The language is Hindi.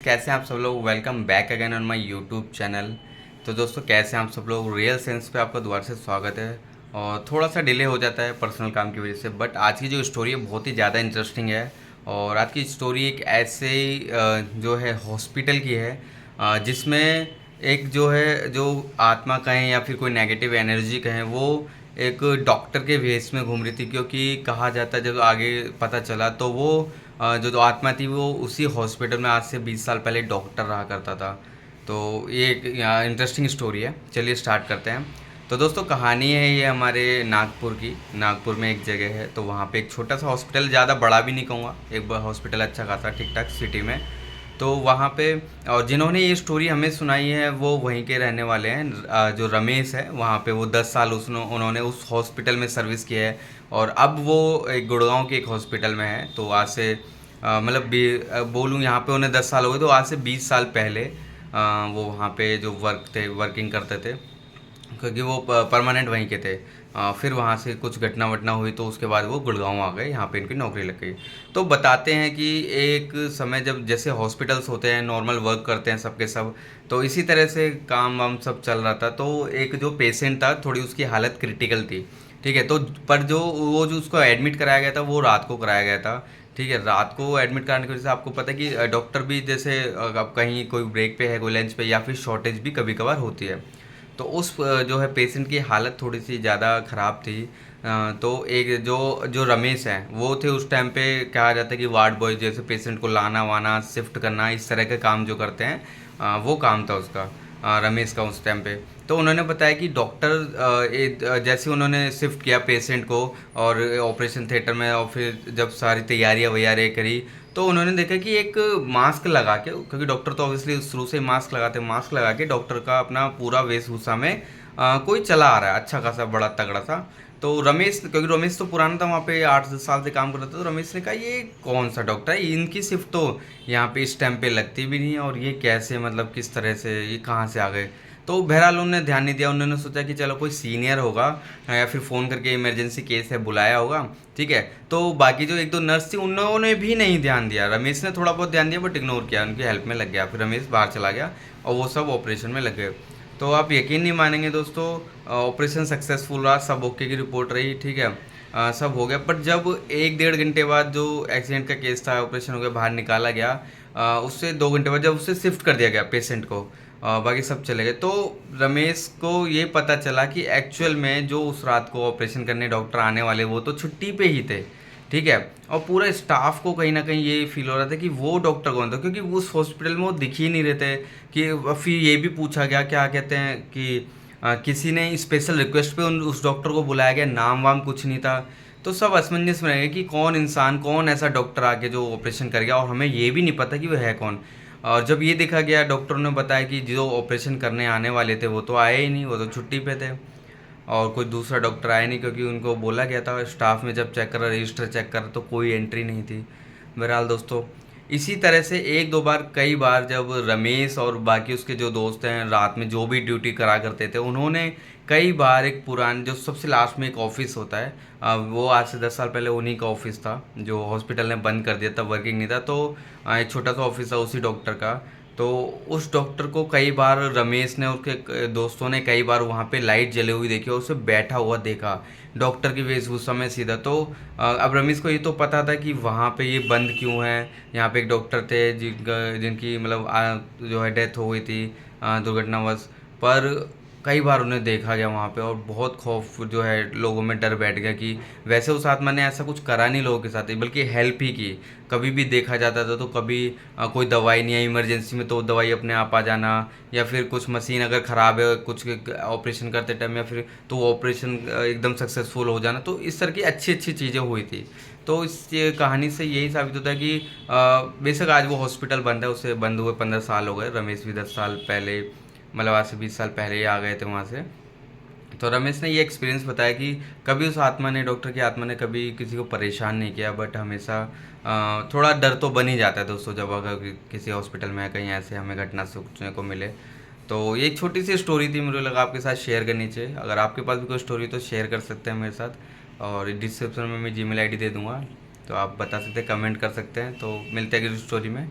कैसे हैं आप सब लोग। Welcome back again on my YouTube channel. तो दोस्तों कैसे हैं आप सब लोग। रियल सेंस पे आपका दोबारा से स्वागत है। और थोड़ा सा डिले हो जाता है पर्सनल काम की वजह से, बट आज की जो स्टोरी है बहुत ही ज़्यादा इंटरेस्टिंग है। और आज की स्टोरी एक ऐसे जो है हॉस्पिटल की है, जिसमें एक जो है जो आत्मा कहें या फिर कोई नेगेटिव एनर्जी कहें, वो एक डॉक्टर के वेश में घूम रही थी। क्योंकि कहा जाता है, जब आगे पता चला तो वो जो आत्मा थी वो उसी हॉस्पिटल में आज से 20 साल पहले डॉक्टर रहा करता था। तो ये एक इंटरेस्टिंग स्टोरी है। चलिए स्टार्ट करते हैं। तो दोस्तों कहानी है ये हमारे नागपुर की। नागपुर में एक जगह है, तो वहाँ पे एक छोटा सा हॉस्पिटल, ज़्यादा बड़ा भी नहीं कहूँगा, एक हॉस्पिटल अच्छा खासा ठीक ठाक सिटी में। तो वहाँ पे और जिन्होंने ये स्टोरी हमें सुनाई है वो वहीं के रहने वाले हैं। जो रमेश है वहाँ पे वो 10 साल उन्होंने उस हॉस्पिटल में सर्विस किया है। और अब वो एक गुड़गांव के एक हॉस्पिटल में है। तो आज से मतलब बोलूँ यहाँ पे उन्हें 10 साल हो गए, तो आज से 20 साल पहले वो वहाँ पे जो वर्किंग करते थे, क्योंकि वो परमानेंट वहीं के थे। फिर वहाँ से कुछ घटना वटना हुई तो उसके बाद वो गुड़गांव आ गए, यहाँ पे इनकी नौकरी लग गई। तो बताते हैं कि एक समय जब जैसे हॉस्पिटल्स होते हैं नॉर्मल वर्क करते हैं सबके सब, तो इसी तरह से काम वाम सब चल रहा था। तो एक जो पेशेंट था थोड़ी उसकी हालत क्रिटिकल थी। ठीक है। तो पर जो उसको एडमिट कराया गया था वो रात को कराया गया था। ठीक है। रात को एडमिट कराने की वजह से आपको पता है कि डॉक्टर भी जैसे अब कहीं कोई ब्रेक पे है, कोई लंच पे, या फिर शॉर्टेज भी कभी कभार होती है। तो उस जो है पेशेंट की हालत थोड़ी सी ज़्यादा ख़राब थी। तो एक जो जो रमेश हैं वो थे उस टाइम पे, कहा जाता है कि वार्ड बॉय, जैसे पेशेंट को लाना वाना शिफ्ट करना इस तरह के काम जो करते हैं, वो काम था उसका, रमेश का उस टाइम पे। तो उन्होंने बताया कि डॉक्टर जैसे उन्होंने शिफ्ट किया पेशेंट को और ऑपरेशन थिएटर में, और फिर जब सारी तैयारियां वैयारियाँ करी, तो उन्होंने देखा कि एक मास्क लगा के, क्योंकि डॉक्टर तो ऑब्वियसली शुरू से मास्क लगाते हैं, मास्क लगा के डॉक्टर का अपना पूरा वेशभूषा में कोई चला आ रहा है, अच्छा खासा बड़ा तगड़ा सा। तो रमेश, क्योंकि रमेश तो पुराना था वहाँ पे, 8 10 साल से काम कर रहा था, तो रमेश ने कहा ये कौन सा डॉक्टर है, इनकी शिफ्ट तो यहाँ पे इस टाइम पे लगती भी नहीं है, और ये कैसे, मतलब किस तरह से, ये कहाँ से आ गए। तो बहरहाल उन्होंने ध्यान नहीं दिया। उन्होंने सोचा कि चलो कोई सीनियर होगा, या फिर फ़ोन करके इमरजेंसी केस है बुलाया होगा। ठीक है। तो बाकी जो एक दो नर्स थी उन्होंने भी नहीं ध्यान दिया। रमेश ने थोड़ा बहुत ध्यान दिया बट इग्नोर किया, उनकी हेल्प में लग गया। फिर रमेश बाहर चला गया और वो सब ऑपरेशन में लग गए। तो आप यकीन नहीं मानेंगे दोस्तों, ऑपरेशन सक्सेसफुल रहा, सब ओके की रिपोर्ट रही। ठीक है। सब हो गया। बट जब 1 डेढ़ घंटे बाद जो एक्सीडेंट का केस था, ऑपरेशन हो गया, बाहर निकाला गया, उससे 2 घंटे बाद जब उससे शिफ्ट कर दिया गया पेशेंट को, बाकी सब चले गए, तो रमेश को ये पता चला कि एक्चुअल में जो उस रात को ऑपरेशन करने डॉक्टर आने वाले वो तो छुट्टी पे ही थे। ठीक है। और पूरा स्टाफ को कहीं ना कहीं ये फील हो रहा था कि वो डॉक्टर कौन था, क्योंकि उस हॉस्पिटल में वो दिख ही नहीं रहे थे। कि फिर ये भी पूछा गया, क्या कहते हैं कि किसी ने स्पेशल रिक्वेस्ट पे उस डॉक्टर को बुलाया गया, नाम वाम कुछ नहीं था। तो सब असमंजस में रह गए कि कौन इंसान, कौन ऐसा डॉक्टर आके जो ऑपरेशन कर गया, और हमें ये भी नहीं पता कि वो है कौन। और जब ये देखा गया, डॉक्टरों ने बताया कि जो ऑपरेशन करने आने वाले थे वो तो आए ही नहीं, वो तो छुट्टी पे थे। और कोई दूसरा डॉक्टर आया नहीं, क्योंकि उनको बोला गया था, स्टाफ में जब चेक करा, रजिस्टर चेक करा, तो कोई एंट्री नहीं थी। बहरहाल दोस्तों, इसी तरह से एक दो बार, कई बार जब रमेश और बाकी उसके जो दोस्त हैं रात में जो भी ड्यूटी करा करते थे, उन्होंने कई बार एक पुरान जो सबसे लास्ट में एक ऑफिस होता है, वो आज से 10 साल पहले उन्हीं का ऑफिस था, जो हॉस्पिटल ने बंद कर दिया था, वर्किंग नहीं था। तो एक छोटा सा ऑफिस था उसी डॉक्टर का। तो उस डॉक्टर को कई बार रमेश ने, उसके दोस्तों ने कई बार वहाँ पे लाइट जली हुई देखी और उसे बैठा हुआ देखा डॉक्टर की वेशभूषा में सीधा। तो अब रमेश को ये तो पता था कि वहाँ पे ये बंद क्यों है, यहाँ पे एक डॉक्टर थे जिनकी मतलब जो है डेथ हो गई थी दुर्घटनावश। पर कई बार उन्हें देखा गया वहाँ पे, और बहुत खौफ जो है लोगों में, डर बैठ गया कि वैसे उस आत्मा ने ऐसा कुछ करा नहीं लोगों के साथ ही, बल्कि हेल्प ही की। कभी भी देखा जाता था तो कभी कोई दवाई नहीं आई इमरजेंसी में तो दवाई अपने आप आ जाना, या फिर कुछ मशीन अगर ख़राब है कुछ ऑपरेशन करते टाइम, या फिर तो ऑपरेशन एकदम सक्सेसफुल हो जाना। तो इस तरह की अच्छी अच्छी चीज़ें हुई थी। तो इस कहानी से यही साबित होता है कि बेशक आज वो हॉस्पिटल बंद है, उसे बंद हुए 15 साल हो गए, रमेश भी 10 साल पहले, मतलब आज से 20 साल पहले ही आ गए थे वहाँ से। तो रमेश ने ये एक्सपीरियंस बताया कि कभी उस आत्मा ने, डॉक्टर की आत्मा ने कभी किसी को परेशान नहीं किया, बट हमेशा थोड़ा डर तो बन ही जाता है दोस्तों, जब अगर किसी हॉस्पिटल में कहीं ऐसे हमें घटना सोचने को मिले। तो ये एक छोटी सी स्टोरी थी, मुझे लगा आपके साथ शेयर करनी चाहिए। अगर आपके पास भी कोई स्टोरी तो शेयर कर सकते हैं मेरे साथ, और डिस्क्रिप्शन में मैं जीमेल आईडी दे दूँगा, तो आप बता सकते हैं, कमेंट कर सकते हैं। तो मिलते हैं अगली स्टोरी में।